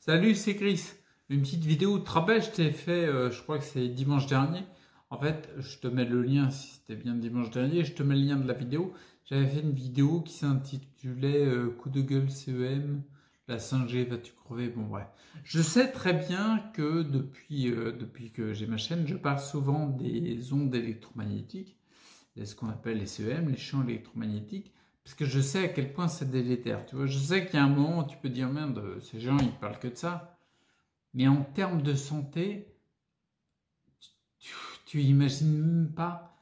Salut, c'est Chris. Une petite vidéo. Tu te rappelles, je t'ai fait, je crois que c'est dimanche dernier. En fait, je te mets le lien si c'était bien dimanche dernier. Je te mets le lien de la vidéo. J'avais fait une vidéo qui s'intitulait Coup de gueule CEM. La 5G va-tu crever? Bon, ouais. Je sais très bien que depuis que j'ai ma chaîne, je parle souvent des ondes électromagnétiques, ce qu'on appelle les CEM, les champs électromagnétiques. Parce que je sais à quel point c'est délétère. Tu vois, je sais qu'il y a un moment où tu peux dire merde, ces gens ils parlent que de ça. Mais en termes de santé, tu imagines même pas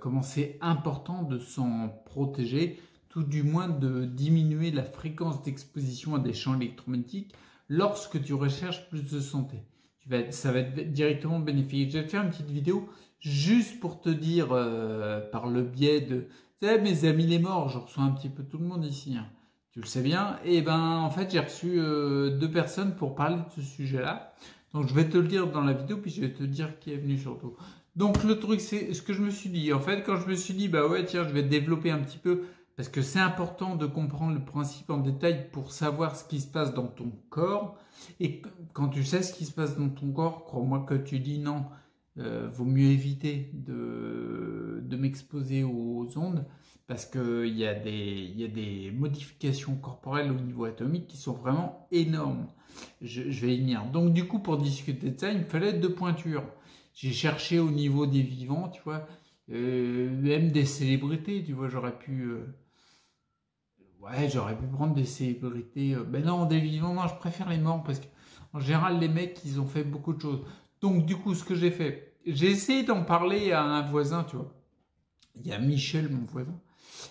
comment c'est important de s'en protéger, tout du moins de diminuer la fréquence d'exposition à des champs électromagnétiques lorsque tu recherches plus de santé. Ça va être directement bénéfique. Je vais te faire une petite vidéo juste pour te dire par le biais de... Tu sais, mes amis les morts, je reçois un petit peu tout le monde ici, hein. Tu le sais bien. Et ben en fait j'ai reçu deux personnes pour parler de ce sujet-là. Donc je vais te le dire dans la vidéo, puis je vais te dire qui est venu surtout. Donc le truc, c'est ce que je me suis dit. En fait, quand je me suis dit, bah ouais, tiens, je vais développer un petit peu, parce que c'est important de comprendre le principe en détail pour savoir ce qui se passe dans ton corps. Et quand tu sais ce qui se passe dans ton corps, crois-moi que tu dis non, vaut mieux éviter de m'exposer aux ondes, parce qu'il y a des modifications corporelles au niveau atomique qui sont vraiment énormes. Je vais y venir. Donc du coup, pour discuter de ça, il me fallait deux pointures. J'ai cherché au niveau des vivants, tu vois, même des célébrités, tu vois, j'aurais pu prendre des célébrités. Ben non, des vivants, non, je préfère les morts parce que en général, les mecs, ils ont fait beaucoup de choses. Donc du coup, ce que j'ai fait, j'ai essayé d'en parler à un voisin, tu vois. Il y a Michel, mon voisin.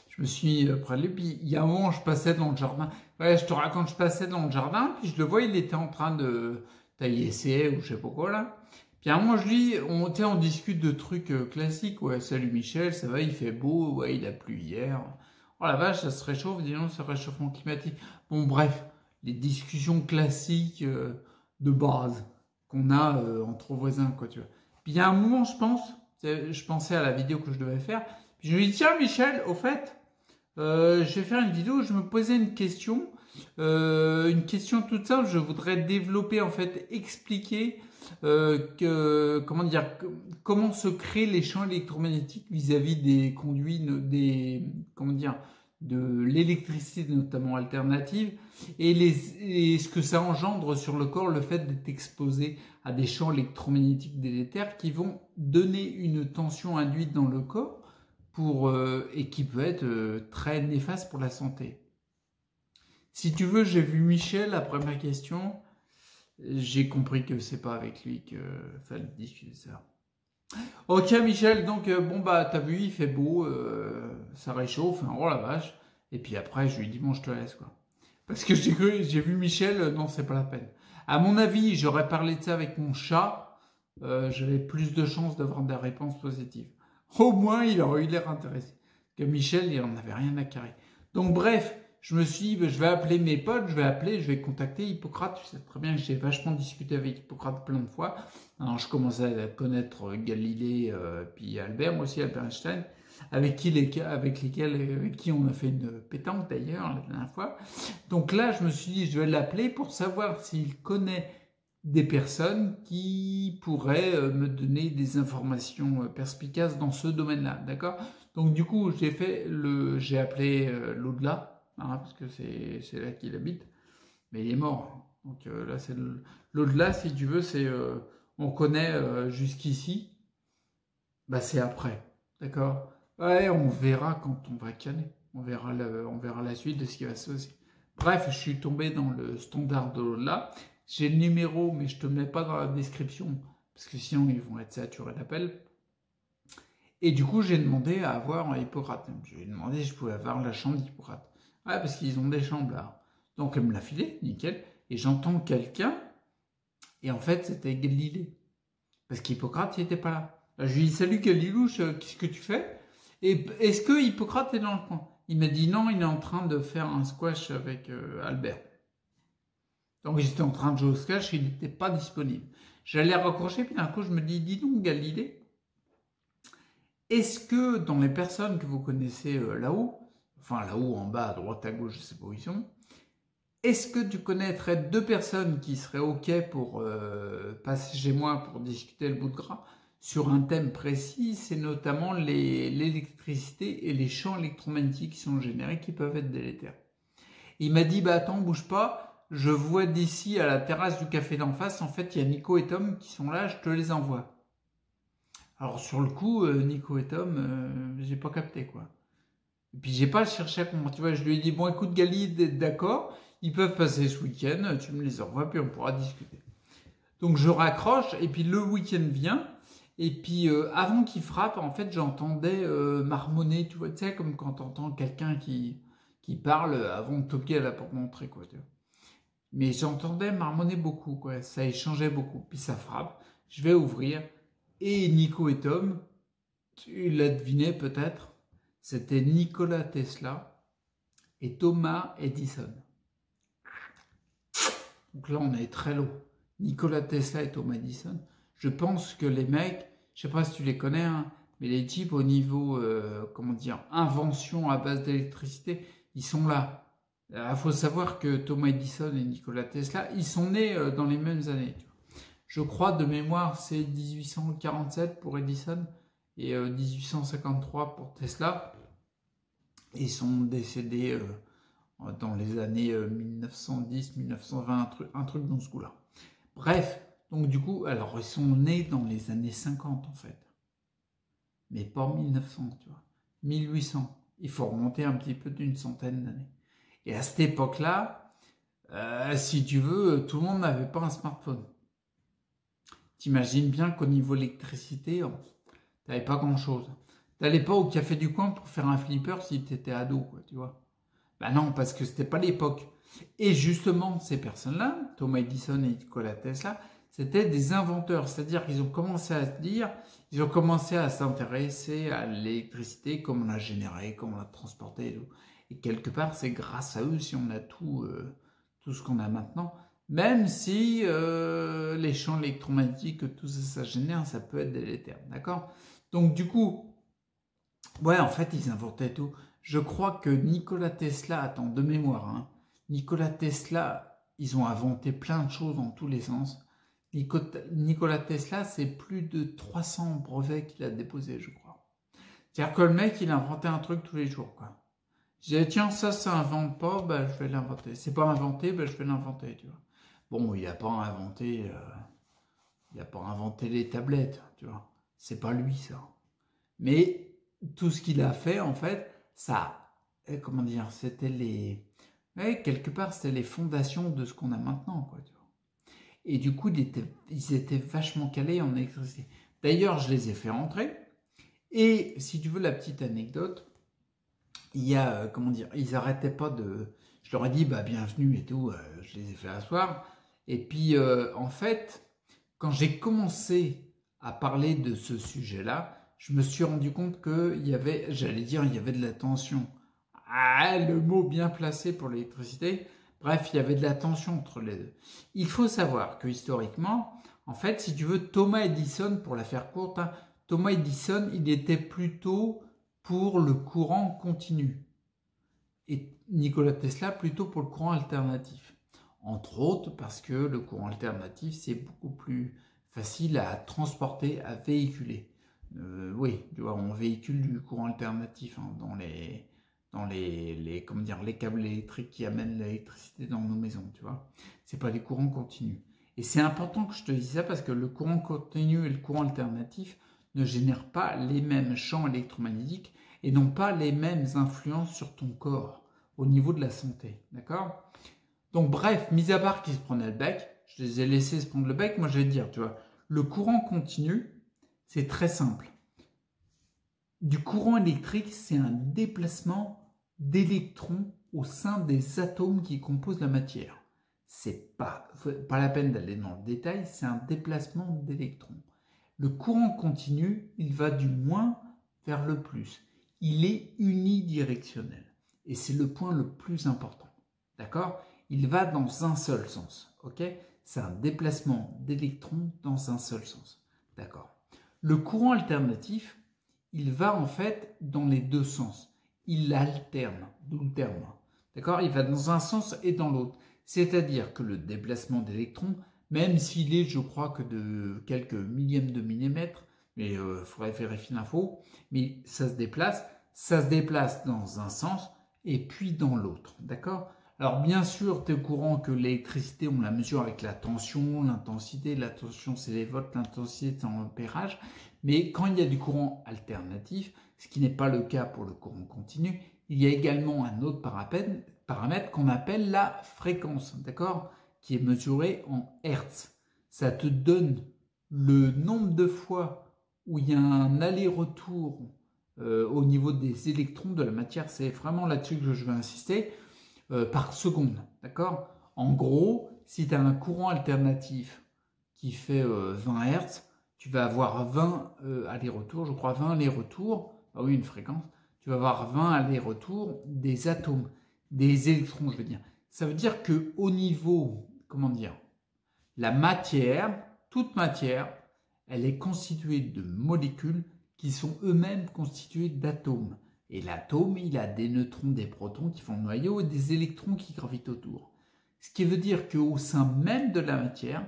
Je me suis près de lui, puis il y a un moment, je passais dans le jardin. Ouais, je te raconte, je passais dans le jardin, puis je le vois, il était en train de tailler ses haies ou je sais pas quoi là. Puis à un moment, je lui, on discute de trucs classiques. Ouais, salut Michel, ça va, il fait beau, ouais, il a plu hier. Oh la vache, ça se réchauffe, dis donc, c'est le réchauffement climatique. Bon, bref, les discussions classiques de base qu'on a entre voisins, quoi, tu vois. Puis il y a un moment, je pensais à la vidéo que je devais faire, puis je lui dis, tiens Michel, au fait, je vais faire une vidéo où je me posais une question toute simple. Je voudrais développer, en fait, expliquer comment se créent les champs électromagnétiques vis-à-vis des conduits, comment dire, de l'électricité notamment alternative et ce que ça engendre sur le corps, le fait d'être exposé à des champs électromagnétiques délétères qui vont donner une tension induite dans le corps et qui peut être très néfaste pour la santé. Si tu veux, j'ai vu Michel après ma question. J'ai compris que c'est pas avec lui qu'il fallait discuter ça. Ok Michel, donc bon bah t'as vu, il fait beau, ça réchauffe, hein, oh la vache. Et puis après je lui dis bon je te laisse quoi. Parce que j'ai vu Michel, non c'est pas la peine. À mon avis, j'aurais parlé de ça avec mon chat, j'avais plus de chances d'avoir des réponses positives. Au moins il aurait eu l'air intéressé. Que Michel, il en avait rien à carrer. Donc bref, je me suis dit, ben, je vais appeler mes potes, je vais contacter Hippocrate. Tu sais très bien que j'ai vachement discuté avec Hippocrate plein de fois. Alors je commençais à connaître Galilée, puis Albert, moi aussi Albert Einstein, avec qui on a fait une pétanque d'ailleurs la dernière fois. Donc là, je me suis dit, je vais l'appeler pour savoir s'il connaît des personnes qui pourraient me donner des informations perspicaces dans ce domaine-là, d'accord? Donc du coup, j'ai appelé l'au-delà, hein, parce que c'est là qu'il habite, mais il est mort. Donc là, c'est l'au-delà, si tu veux, on connaît jusqu'ici, bah c'est après, d'accord? Ouais, on verra quand on va canner, on verra la suite de ce qui va se passer. Bref, je suis tombé dans le standard de l'au-delà. J'ai le numéro, mais je te le mets pas dans la description, parce que sinon ils vont être saturés d'appels. Et du coup, j'ai demandé à avoir Hippocrate. Je lui ai demandé si je pouvais avoir la chambre d'Hippocrate. Ouais, parce qu'ils ont des chambres là. Donc elle me l'a filé, nickel. Et j'entends quelqu'un, et en fait, c'était Galilée. Parce qu'Hippocrate, il n'était pas là. Là, je lui ai dit, salut Galilouche, qu'est-ce que tu fais? Et est-ce que Hippocrate est dans le coin? Il m'a dit non, il est en train de faire un squash avec Albert. Donc j'étais en train de jouer au squash, il n'était pas disponible. J'allais raccrocher, puis d'un coup, je me dis donc Galilée, est-ce que dans les personnes que vous connaissez là-haut, enfin là-haut, en bas, à droite, à gauche, je ne sais pas où ils sont, Est-ce que tu connaîtrais deux personnes qui seraient OK pour passer chez moi pour discuter le bout de gras sur un thème précis? C'est notamment l'électricité et les champs électromagnétiques qui sont générés qui peuvent être délétères. Il m'a dit, bah attends, bouge pas, je vois d'ici à la terrasse du café d'en face, en fait, il y a Nico et Tom qui sont là, je te les envoie. Alors sur le coup, Nico et Tom, j'ai pas capté quoi. Et puis j'ai pas cherché à comprendre, tu vois, je lui ai dit, bon écoute Gali, d'accord, ils peuvent passer ce week-end, tu me les envoies, puis on pourra discuter. Donc je raccroche, et puis le week-end vient, et puis avant qu'il frappe, en fait, j'entendais marmonner, tu vois, tu sais, comme quand t'entends quelqu'un qui parle avant de toquer à la porte d'entrée, quoi, tu vois. Mais j'entendais marmonner beaucoup, quoi, ça échangeait beaucoup, puis ça frappe, je vais ouvrir, et Nico et Tom, tu l'as deviné peut-être, c'était Nikola Tesla et Thomas Edison. Donc là, on est très loin. Nikola Tesla et Thomas Edison. Je pense que les mecs, je sais pas si tu les connais, hein, mais les types au niveau, comment dire, invention à base d'électricité, ils sont là. Il faut savoir que Thomas Edison et Nikola Tesla, ils sont nés dans les mêmes années. Je crois de mémoire, c'est 1847 pour Edison et 1853 pour Tesla. Ils sont décédés dans les années 1910, 1920, un truc dans ce coup-là. Bref, donc du coup, alors ils sont nés dans les années 50 en fait. Mais pas 1900, tu vois. 1800. Il faut remonter un petit peu d'une centaine d'années. Et à cette époque-là, si tu veux, tout le monde n'avait pas un smartphone. T'imagines bien qu'au niveau électricité, t'avais pas grand-chose. T'allais pas au café du coin pour faire un flipper si t'étais ado, quoi, tu vois. Ben non, parce que c'était pas l'époque. Et justement, ces personnes-là, Thomas Edison et Nikola Tesla, c'était des inventeurs. C'est-à-dire qu'ils ont commencé à se dire, ils ont commencé à s'intéresser à l'électricité, comment on la générait, comment on la transportait et tout. Et quelque part, c'est grâce à eux si on a tout ce qu'on a maintenant. Même si les champs électromagnétiques, tout ça, ça génère, ça peut être délétère. D'accord? Donc du coup, ouais, en fait, ils inventaient tout. Je crois que Nikola Tesla, attends, de mémoire, hein, Nikola Tesla, ils ont inventé plein de choses dans tous les sens. Nikola Tesla, c'est plus de 300 brevets qu'il a déposés, je crois. C'est-à-dire que le mec, il inventait un truc tous les jours, quoi. J'ai dit, tiens, ça invente pas, bah, je vais l'inventer. C'est pas inventé, bah, je vais l'inventer, tu vois. Bon, il n'a pas inventé les tablettes, tu vois. C'est pas lui, ça. Mais tout ce qu'il a fait, en fait, ça, comment dire, c'était les, ouais, quelque part, c'était les fondations de ce qu'on a maintenant, quoi, tu vois. Et du coup, ils étaient vachement calés en électricité. D'ailleurs, je les ai fait rentrer. Et si tu veux la petite anecdote, il y a, comment dire, ils arrêtaient pas de, je leur ai dit, bah, bienvenue et tout, je les ai fait asseoir. Et puis, en fait, quand j'ai commencé à parler de ce sujet-là, je me suis rendu compte qu'il y avait, j'allais dire, il y avait de la tension. Ah, le mot bien placé pour l'électricité. Bref, il y avait de la tension entre les deux. Il faut savoir que historiquement, en fait, si tu veux, Thomas Edison, pour la faire courte, hein, Thomas Edison, il était plutôt pour le courant continu. Et Nikola Tesla, plutôt pour le courant alternatif. Entre autres, parce que le courant alternatif, c'est beaucoup plus facile à transporter, à véhiculer. Oui, tu vois, on véhicule du courant alternatif hein, dans comment dire, les câbles électriques qui amènent l'électricité dans nos maisons, tu vois. C'est pas les courants continus. Et c'est important que je te dise ça parce que le courant continu et le courant alternatif ne génèrent pas les mêmes champs électromagnétiques et n'ont pas les mêmes influences sur ton corps au niveau de la santé, d'accord? Donc bref, mis à part qu'ils se prenaient le bec, je les ai laissés se prendre le bec, moi je vais te dire, tu vois, le courant continu, c'est très simple. Du courant électrique, c'est un déplacement d'électrons au sein des atomes qui composent la matière. C'est pas la peine d'aller dans le détail, c'est un déplacement d'électrons. Le courant continu, il va du moins vers le plus. Il est unidirectionnel. Et c'est le point le plus important. D'accord? Il va dans un seul sens. Ok? C'est un déplacement d'électrons dans un seul sens. D'accord? Le courant alternatif, il va en fait dans les deux sens. Il alterne, d'où le terme. D'accord? Il va dans un sens et dans l'autre. C'est-à-dire que le déplacement d'électrons, même s'il est, je crois, que de quelques millièmes de millimètre, mais il faudrait vérifier l'info, mais ça se déplace dans un sens et puis dans l'autre, d'accord? Alors bien sûr, tu es au courant que l'électricité, on la mesure avec la tension, l'intensité. La tension, c'est les volts, l'intensité, c'est en ampérage. Mais quand il y a du courant alternatif, ce qui n'est pas le cas pour le courant continu, il y a également un autre paramètre qu'on appelle la fréquence, d'accord, qui est mesuré en Hertz. Ça te donne le nombre de fois où il y a un aller-retour au niveau des électrons de la matière. C'est vraiment là-dessus que je vais insister. Par seconde, d'accord? En gros, si tu as un courant alternatif qui fait 20 Hz, tu vas avoir 20 allers-retours, je crois 20 allers-retours, ah oui, une fréquence, tu vas avoir 20 allers-retours des atomes, des électrons, je veux dire. Ça veut dire que au niveau, comment dire, la matière, toute matière, elle est constituée de molécules qui sont eux-mêmes constituées d'atomes. Et l'atome, il a des neutrons, des protons qui font le noyau et des électrons qui gravitent autour. Ce qui veut dire qu'au sein même de la matière,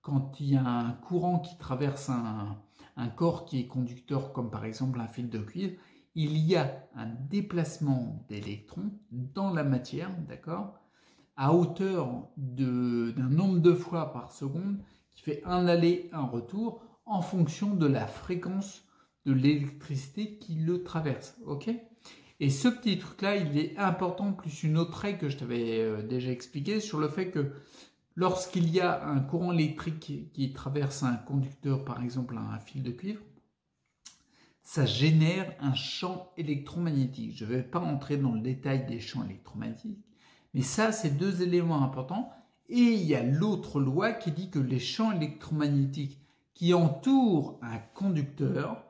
quand il y a un courant qui traverse un corps qui est conducteur, comme par exemple un fil de cuivre, il y a un déplacement d'électrons dans la matière, d'accord, à hauteur d'un nombre de fois par seconde qui fait un aller, un retour en fonction de la fréquence de l'électricité qui le traverse, ok? Et ce petit truc-là, il est important, plus une autre règle que je t'avais déjà expliqué sur le fait que lorsqu'il y a un courant électrique qui traverse un conducteur, par exemple un fil de cuivre, ça génère un champ électromagnétique. Je ne vais pas entrer dans le détail des champs électromagnétiques, mais ça, c'est deux éléments importants. Et il y a l'autre loi qui dit que les champs électromagnétiques qui entourent un conducteur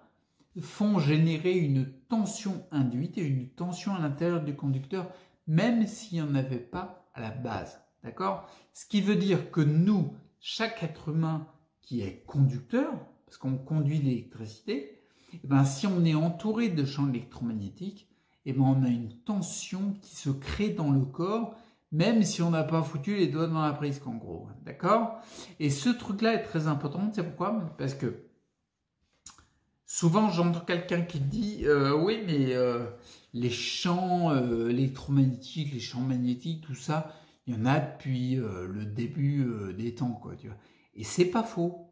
font générer une tension induite et une tension à l'intérieur du conducteur, même s'il n'y en avait pas à la base. D'accord? Ce qui veut dire que nous, chaque être humain qui est conducteur, parce qu'on conduit l'électricité, eh ben, si on est entouré de champs électromagnétiques, eh ben, on a une tension qui se crée dans le corps, même si on n'a pas foutu les doigts dans la prise, en gros. D'accord? Et ce truc-là est très important. C'est pourquoi? Parce que souvent, j'entends quelqu'un qui dit oui, mais les champs électromagnétiques, les champs magnétiques, tout ça, il y en a depuis le début des temps, quoi. Tu vois. Et c'est pas faux.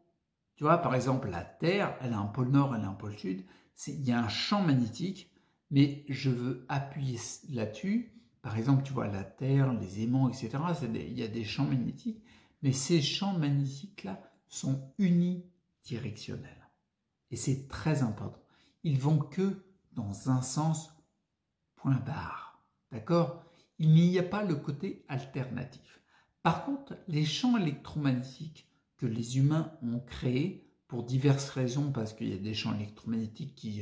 Tu vois, par exemple, la Terre, elle a un pôle nord, elle a un pôle sud. Il y a un champ magnétique, mais je veux appuyer là-dessus. Par exemple, tu vois, la Terre, les aimants, etc. Il y a des champs magnétiques, mais ces champs magnétiques-là sont unidirectionnels. Et c'est très important. Ils vont que dans un sens, point barre. D'accord? Il n'y a pas le côté alternatif. Par contre, les champs électromagnétiques que les humains ont créés pour diverses raisons, parce qu'il y a des champs électromagnétiques qui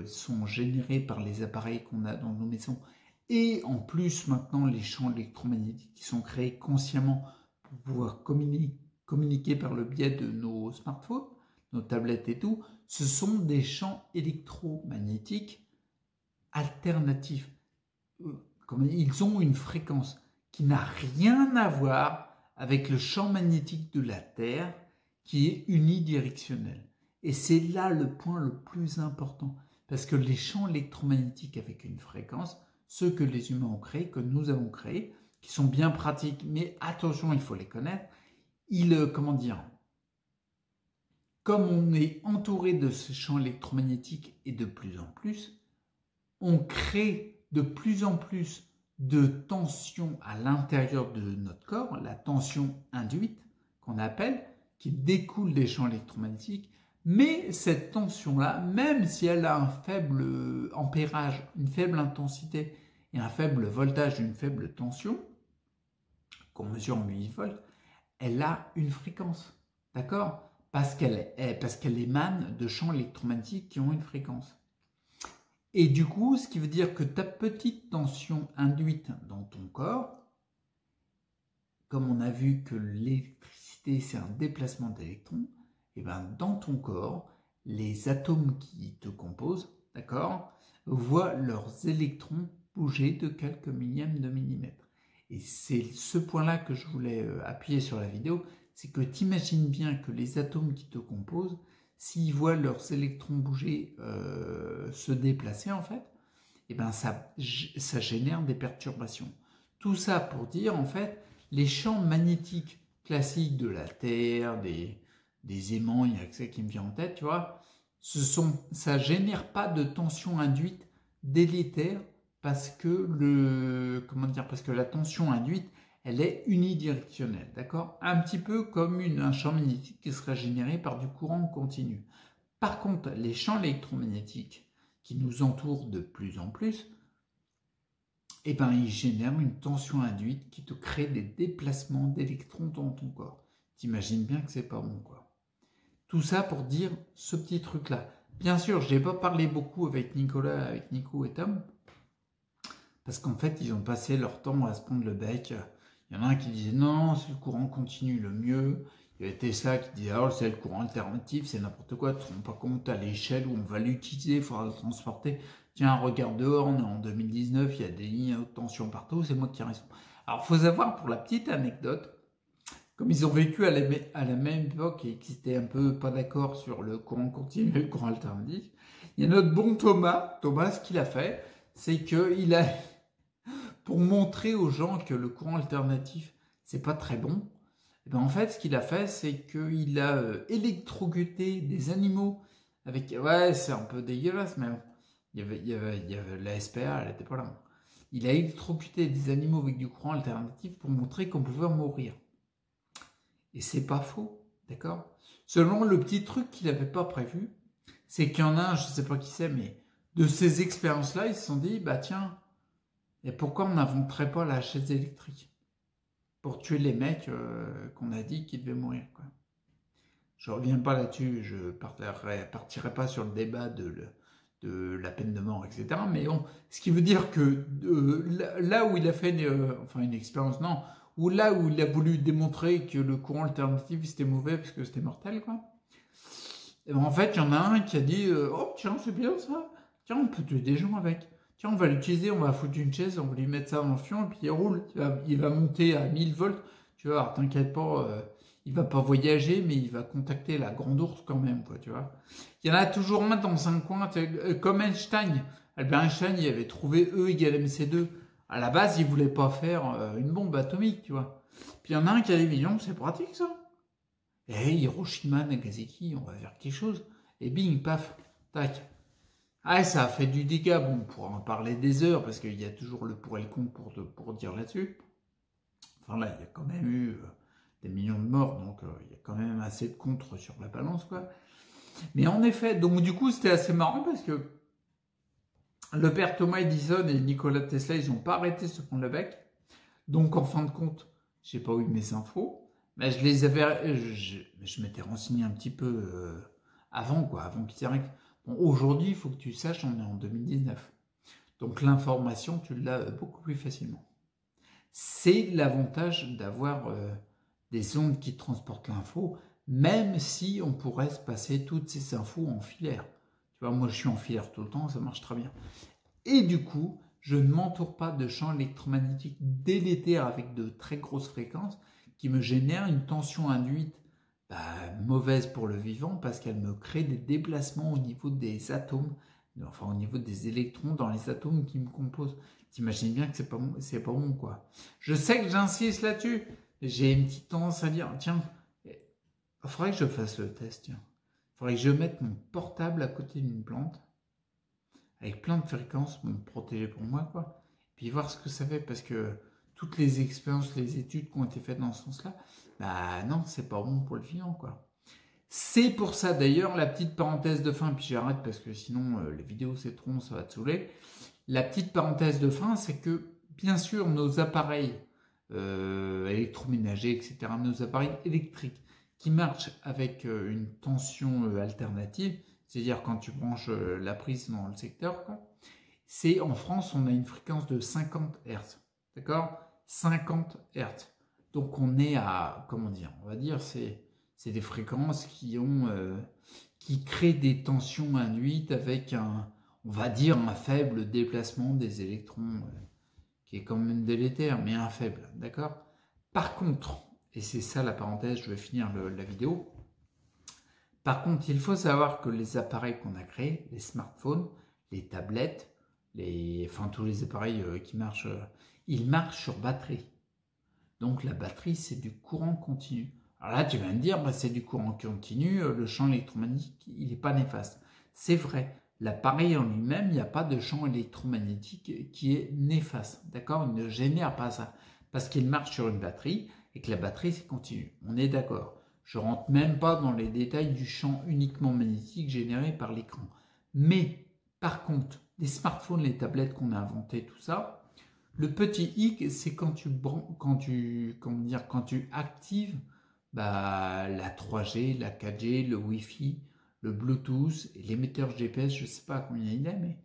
sont générés par les appareils qu'on a dans nos maisons, et en plus maintenant les champs électromagnétiques qui sont créés consciemment pour pouvoir communiquer par le biais de nos smartphones, nos tablettes et tout, ce sont des champs électromagnétiques alternatifs. Ils ont une fréquence qui n'a rien à voir avec le champ magnétique de la Terre qui est unidirectionnel. Et c'est là le point le plus important, parce que les champs électromagnétiques avec une fréquence, ceux que les humains ont créés, que nous avons créés, qui sont bien pratiques, mais attention, il faut les connaître, comme on est entouré de ces champs électromagnétiques et de plus en plus, on crée de plus en plus de tension à l'intérieur de notre corps, la tension induite qu'on appelle, qui découle des champs électromagnétiques, mais cette tension-là, même si elle a un faible ampérage, une faible intensité et un faible voltage, une faible tension, qu'on mesure en millivolts, elle a une fréquence, d'accord? Parce qu'elle émane de champs électromagnétiques qui ont une fréquence. Et du coup, ce qui veut dire que ta petite tension induite dans ton corps, comme on a vu que l'électricité c'est un déplacement d'électrons, et ben dans ton corps, les atomes qui te composent, d'accord, voient leurs électrons bouger de quelques millièmes de millimètres. Et c'est ce point-là que je voulais appuyer sur la vidéo, c'est que tu imagines bien que les atomes qui te composent, s'ils voient leurs électrons bouger, se déplacer en fait, et ben ça génère des perturbations. Tout ça pour dire en fait, les champs magnétiques classiques de la Terre, des aimants, il y a que ça qui me vient en tête, tu vois, ça génère pas de tension induite délétère parce que parce que la tension induite, elle est unidirectionnelle, d'accord? Un petit peu comme un champ magnétique qui serait généré par du courant continu. Par contre, les champs électromagnétiques qui nous entourent de plus en plus, eh ben, ils génèrent une tension induite qui te crée des déplacements d'électrons dans ton corps. T'imagines bien que c'est pas bon, quoi. Tout ça pour dire ce petit truc-là. Bien sûr, je n'ai pas parlé beaucoup avec Nicolas, avec Nico et Tom, parce qu'en fait, ils ont passé leur temps à se prendre le bec. Il y en a un qui disait non, c'est le courant continu le mieux. Il y avait Tesla qui disait oh, c'est le courant alternatif, c'est n'importe quoi. Tu ne te rends pas compte à l'échelle où on va l'utiliser, il faudra le transporter. Tiens, regarde dehors, on est en 2019, il y a des lignes à haute tension partout, c'est moi qui ai raison. Alors, il faut savoir, pour la petite anecdote, comme ils ont vécu à la même époque et qu'ils étaient un peu pas d'accord sur le courant continu et le courant alternatif, il y a notre bon Thomas, ce qu'il a fait, c'est qu'il a, pour montrer aux gens que le courant alternatif, c'est pas très bon, et ben en fait, ce qu'il a fait, c'est qu'il a électrocuté des animaux avec, ouais, c'est un peu dégueulasse, mais bon, il y avait la SPA, elle était pas là. Il a électrocuté des animaux avec du courant alternatif pour montrer qu'on pouvait mourir. Et c'est pas faux, d'accord? Seulement, le petit truc qu'il n'avait pas prévu, c'est qu'il y en a un, je sais pas qui c'est, mais de ces expériences-là, ils se sont dit, bah tiens, et pourquoi on n'inventerait pas la chaise électrique pour tuer les mecs qu'on a dit qu'ils devaient mourir, quoi. Je reviens pas là-dessus, je partirai pas sur le débat de la peine de mort, etc. Mais bon, ce qui veut dire que là où il a fait une expérience, non, ou là où il a voulu démontrer que le courant alternatif c'était mauvais parce que c'était mortel, quoi. Et ben en fait, il y en a un qui a dit oh tiens, c'est bien ça, tiens, on peut tuer des gens avec. Tiens, on va l'utiliser, on va foutre une chaise, on va lui mettre ça dans le fion, et puis il roule. Il va monter à 1000 volts. Tu vois, alors t'inquiète pas, il va pas voyager, mais il va contacter la grande ours quand même, quoi, tu vois. Il y en a toujours un dans un coin, comme Einstein. Albert Einstein, il avait trouvé E égale MC2. À la base, il voulait pas faire une bombe atomique, tu vois. Puis il y en a un qui a dit, non, c'est pratique ça. Et Hiroshima, Nagasaki, on va faire quelque chose. Et bing, paf, tac. Ah, ça a fait du dégât. Bon, on pourra en parler des heures, parce qu'il y a toujours le pour et le contre pour dire là-dessus. Enfin là, il y a quand même eu des millions de morts, donc il y a quand même assez de contre sur la balance, quoi. Mais en effet, donc du coup, c'était assez marrant, parce que le père Thomas Edison et Nikola Tesla, ils n'ont pas arrêté de se prendre le bec. Donc, en fin de compte, j'ai pas eu mes infos. Mais je les avais, je m'étais renseigné un petit peu avant, quoi, avant qu'ils arrivent. Bon, aujourd'hui, il faut que tu saches, on est en 2019. Donc, l'information, tu l'as beaucoup plus facilement. C'est l'avantage d'avoir des ondes qui transportent l'info, même si on pourrait se passer toutes ces infos en filaire. Tu vois, moi, je suis en filaire tout le temps, ça marche très bien. Et du coup, je ne m'entoure pas de champs électromagnétiques délétères avec de très grosses fréquences qui me génèrent une tension induite mauvaise pour le vivant parce qu'elle me crée des déplacements au niveau des atomes, enfin au niveau des électrons dans les atomes qui me composent. T'imagines bien que c'est pas bon, quoi. Je sais que j'insiste là-dessus. J'ai une petite tendance à dire, tiens, il faudrait que je fasse le test, tiens. Il faudrait que je mette mon portable à côté d'une plante avec plein de fréquences pour me protéger pour moi, quoi. Puis voir ce que ça fait, parce que toutes les expériences, les études qui ont été faites dans ce sens-là, bah non, c'est pas bon pour le vivant, quoi. C'est pour ça, d'ailleurs, la petite parenthèse de fin, puis j'arrête parce que sinon les vidéos c'est trop long, ça va te saouler. La petite parenthèse de fin, c'est que, bien sûr, nos appareils électroménagers, etc., nos appareils électriques qui marchent avec une tension alternative, c'est-à-dire quand tu branches la prise dans le secteur, quoi, c'est en France, on a une fréquence de 50 Hz. D'accord? 50 Hz. Donc on est à, comment dire, on va dire, c'est des fréquences qui créent des tensions induites avec on va dire, un faible déplacement des électrons qui est quand même délétère, mais un faible, d'accord? Par contre, et c'est ça la parenthèse, je vais finir la vidéo. Par contre, il faut savoir que les appareils qu'on a créés, les smartphones, les tablettes, enfin tous les appareils qui marchent, ils marchent sur batterie. Donc la batterie, c'est du courant continu. Alors là, tu vas me dire, bah, c'est du courant continu, le champ électromagnétique, il n'est pas néfaste. C'est vrai, l'appareil en lui-même, il n'y a pas de champ électromagnétique qui est néfaste. D'accord? Il ne génère pas ça. Parce qu'il marche sur une batterie et que la batterie, c'est continu. On est d'accord. Je ne rentre même pas dans les détails du champ uniquement magnétique généré par l'écran. Mais, par contre, les smartphones, les tablettes qu'on a inventés, tout ça, le petit hic, c'est quand tu actives la 3G, la 4G, le Wi-Fi, le Bluetooth et l'émetteur GPS, je ne sais pas combien il est, mais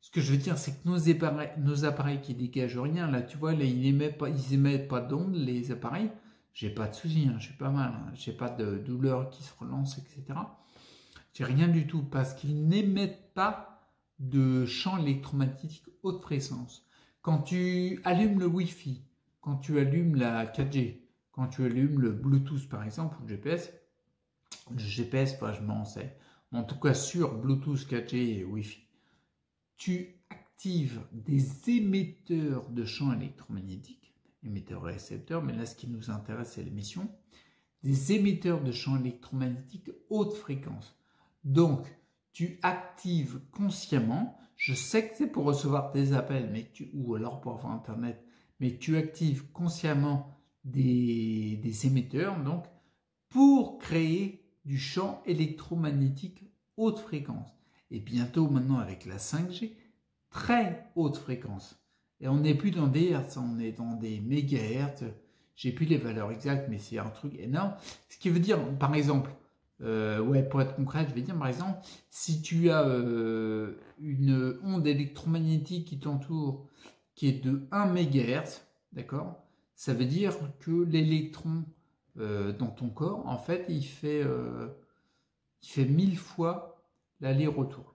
ce que je veux dire, c'est que nos appareils qui dégagent rien, là, tu vois, là, ils émettent pas d'ondes, les appareils, j'ai pas de soucis, hein, je suis pas mal, hein, j'ai pas de douleur qui se relance, etc. J'ai rien du tout, parce qu'ils n'émettent pas de champ électromagnétique haute fréquence. Quand tu allumes le Wi-Fi, quand tu allumes la 4G, quand tu allumes le Bluetooth par exemple, ou le GPS, je m'en sais, en tout cas sur Bluetooth, 4G et Wi-Fi, tu actives des émetteurs de champs électromagnétiques, émetteurs-récepteurs, mais là ce qui nous intéresse c'est l'émission, des émetteurs de champs électromagnétiques haute fréquence. Donc, tu actives consciemment, je sais que c'est pour recevoir tes appels, ou alors pour avoir Internet, mais tu actives consciemment des émetteurs, donc, pour créer du champ électromagnétique haute fréquence. Et bientôt, maintenant, avec la 5G, très haute fréquence. Et on n'est plus dans des hertz, on est dans des mégahertz. J'ai plus les valeurs exactes, mais c'est un truc énorme. Ce qui veut dire, par exemple, pour être concret, je vais dire, par exemple, si tu as une onde électromagnétique qui t'entoure, qui est de 1 MHz, d'accord, ça veut dire que l'électron dans ton corps, en fait, il fait 1000 fois l'aller-retour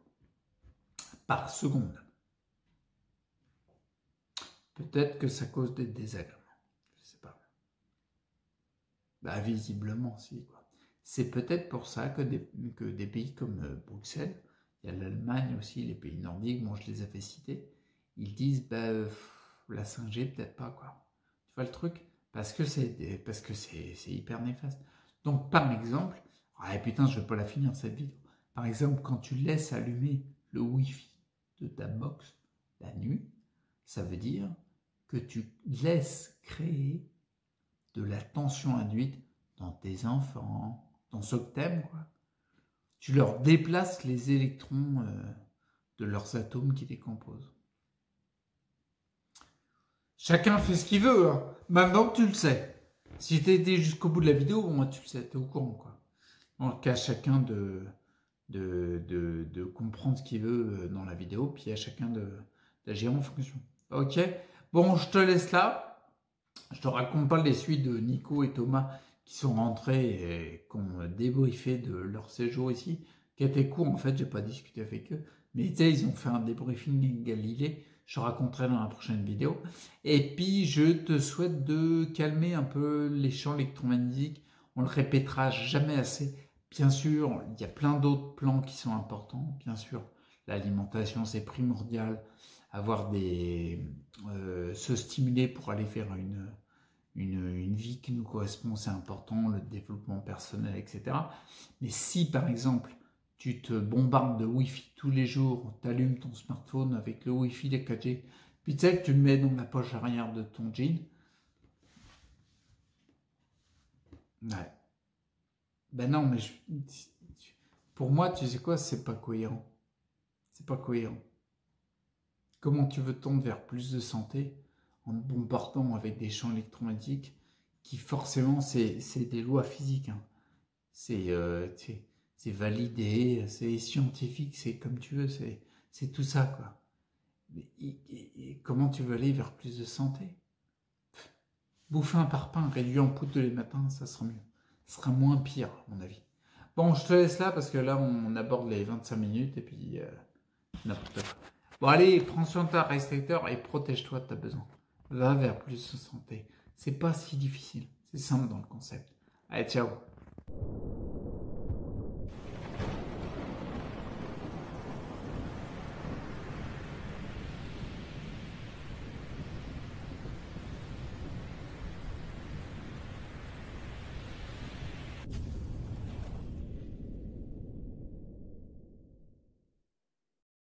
par seconde. Peut-être que ça cause des désagréments. Je sais pas. Bah, visiblement, si, quoi. C'est peut-être pour ça que des pays comme Bruxelles, il y a l'Allemagne aussi, les pays nordiques, bon, je les avais cités, ils disent, la 5G, peut-être pas, quoi. Tu vois le truc? Parce que c'est hyper néfaste. Donc, par exemple, putain, je vais pas la finir cette vidéo. Par exemple, quand tu laisses allumer le Wi-Fi de ta box la nuit, ça veut dire que tu laisses créer de la tension induite dans tes enfants, dans ceux que t'aimes, quoi. Tu leur déplaces les électrons de leurs atomes qui les composent. Chacun fait ce qu'il veut, hein. Maintenant tu le sais. Si tu été jusqu'au bout de la vidéo, bon, tu le sais, tu es au courant, quoi. Donc à chacun de comprendre ce qu'il veut dans la vidéo, puis à chacun d'agir en fonction. Ok? Bon, je te laisse là. Je te raconte pas les suites de Nico et Thomas qui sont rentrés et qui ont débriefé de leur séjour ici, qui était court en fait, j'ai pas discuté avec eux, mais tu sais, ils ont fait un débriefing avec Galilée, je te raconterai dans la prochaine vidéo. Et puis je te souhaite de calmer un peu les champs électromagnétiques, on le répétera jamais assez. Bien sûr, il y a plein d'autres plans qui sont importants, bien sûr, l'alimentation c'est primordial, avoir se stimuler pour aller vers une vie qui nous correspond, c'est important, le développement personnel, etc. Mais si par exemple tu te bombardes de Wi-Fi tous les jours, tu allumes ton smartphone avec le Wi-Fi des 4G, puis tu sais que tu le mets dans la poche arrière de ton jean, ouais. Ben non, mais pour moi, tu sais quoi, c'est pas cohérent. C'est pas cohérent. Comment tu veux tendre vers plus de santé en te bombardant avec des champs électromagnétiques qui forcément c'est des lois physiques, hein. C'est validé, c'est scientifique, c'est comme tu veux, c'est tout ça, quoi. Et comment tu veux aller vers plus de santé? Bouffer un parpaing réduit en poudre tous les matins, ça sera mieux. Ça sera moins pire, à mon avis. Bon, je te laisse là parce que là on aborde les 25 minutes et puis n'importe quoi. Bon, allez, prends soin de ta restricteur et protège-toi de ta besoin. Va vers plus de santé. C'est pas si difficile. C'est simple dans le concept. Allez, ciao.